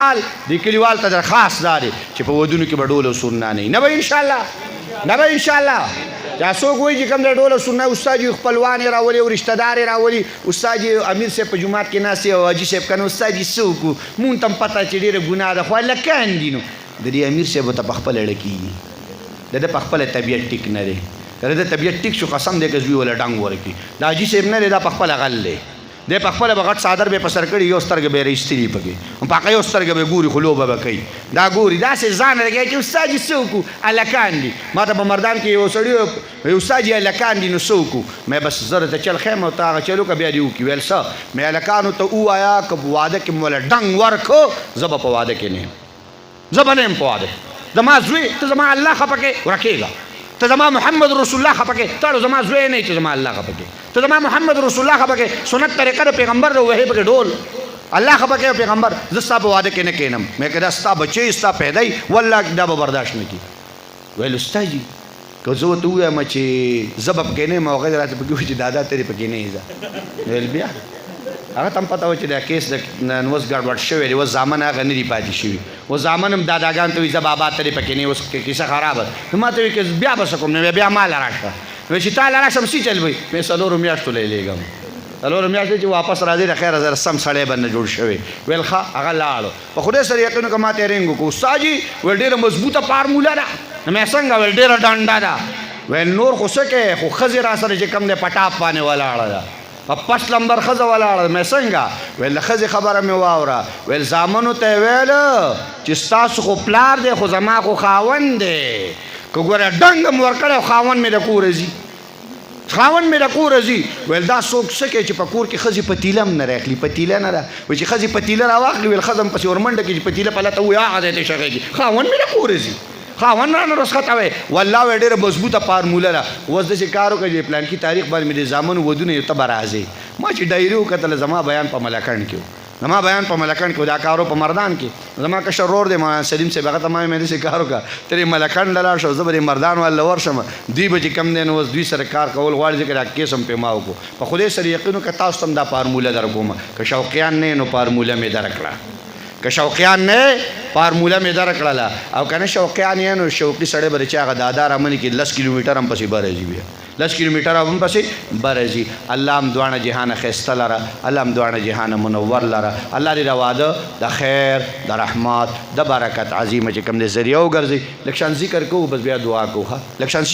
د کلیوال ته درخواست دا دی چې په ودونو کې به ډول او سرنا نه به انشاءالله نه به انشاءالله دا څوک وایي چې کوم د ډول او سرنا استاد یې خپلوان یې راولي او رشته دار یې راولي استاد یې امیر صاحب په جومات کې ناست او حاجي صاحب که نه استاد یې څه وکړو مونږ ته هم پته چې ډېره ګناه ده خو هلکان دي نو د دې امیر صاحب ته په خپله اړه کېږي د ده په خپله طبیعت ټیک نه دی که د ده طبیعت ټیک شو قسم دی که زوی وله ډنګ ورکړي د حاجي صاحب نه دی دا په خپله غل دی دی په خپله به غټ څادر به یې په سر کړي یو سترګه به یې راایستلي پکې په هغه یو سترګه به یې ګوري خو لوبه به کوي دا ګوري داسې ځان لګوي چې استاد یې څه وکړو هلکان دي ما ته په مردان کې یو سړي استاد یې هلکان دي نو څه وکړو مې بس زه درته چل ښیم او ته هغه چل وکړه بیا دې وکړي ویل څه مې هلکانو ته ووایه که په واده کې مې وله ډنګ ورکړو زه به په واده کې نه یم زه به نه یم په واده زما زوی ته زما الله خفه کې ورکېږه ته زما محمد رسول الله خفه کې تاړو زما زوی نه چې زما الله خفه کې ته زما محمد رسول الله خفه کې سنت طریقه د پیغمبر د وحی پکې ډول الله خفه کې پیغمبر زه ستا په واده کې نه کښېنم مې که دا ستا بچی ستا پیدای والله دا به برداشت نه کړي ویل استاد جي که زه ورته ووایم چې زه به پکې نه یم او هغه راته پکې وایي چې دادا ته دې پکې نه یې ځه ویل بیا هغه ته هم پته وه چې دا کیس د اوس ګډوډ شوی دی اوس زامن هغه نه دي پاتې شوي اوس زامن هم داداګانو ته وایي زه بابا ته دې پکې نه اوس کیسه خرابه نو ما ته وایي که بیا به څه کوم نو بیا ما له راشه وایي چې تا له راشم څه چل وایي مې څلورو میاشتو له یې لېږم څلورو میاشتو چې واپس راځي د خیره زره سم سړی به نه جوړ شوی ویل ښه هغه لاړو په خدای سره یقین وکړه ما ته یې رینګ وکړو استاد جي ویل ډېره مضبوطه فارموله ده نو مې څنګه ویل ډېره ډنډه ده ویل نور خو څه کوې خو ښځې را سره چې کوم دی په ټاپ باندې ولاړه ده په پس لمبر ښځه ولاړه مې څنګه ویل د ښځې خبره مې واوره ویل زامنو ته یې ویل چې ستاسو خو پلار دی خو زما خو خاوند دی که ګوره ډنګ م ورکړی خاوند مې د کوره ځي خاوند مې د کوره ځي ویل دا څوک څه کوي چې په کور کې ښځې پتیله هم نه راخلي پتیله نه ده وایي چې ښځې پتیله راواخلي ویل ښځه هم پسې ورمنډه کړي چې پتیله په لته ووایي هغه ځای ته شغېږي خاوند مې د کوره ځي خاوند رانه رسخته وی والله وی ډېره مضبوطه فارموله ده اوس داسې کار وکړه چې پلانکي تاریخ باندې مې د زامنو ودونه یو ته به راځې ما چې ډایري وکتله زما بیان په ملکنډ کې و زما بیان په ملکنډ کې و دا کار په مردان کې زما کشر ورور دی مولانا سلیم صاحب هغه ته ما مې داسې کار وکړه ته دې ملکنډ له لاړ شو زه به دې مردان واله ورشم دوی به چې کم دی نو اوس دوی سره کار کول غواړي ځکه دا کیس هم پې ما وکړو په خدای سره یقین وکړه تاسو ته هم دا فارموله در کومه که شوقیان نه نو فارموله مې درکړه که شوقیان نه فارموله مې در کړله او که نه شوقیان یې نو شوقي سړی به د چې هغه دادا رامنې کې 10 کیلومیټر هم پسې بره ځي بیا 10 کیلومیټر هم پسې بره ځي الله هم دواړه جهانه ښایسته لره الله هم دواړه جهانه منور لره الله دې دا واده د خیر د رحمت د برکت عظیمه چې کوم دې ذریعه وګرځي لږ شان ذکر کوو بس بیا دعا کوو ښه لږ شان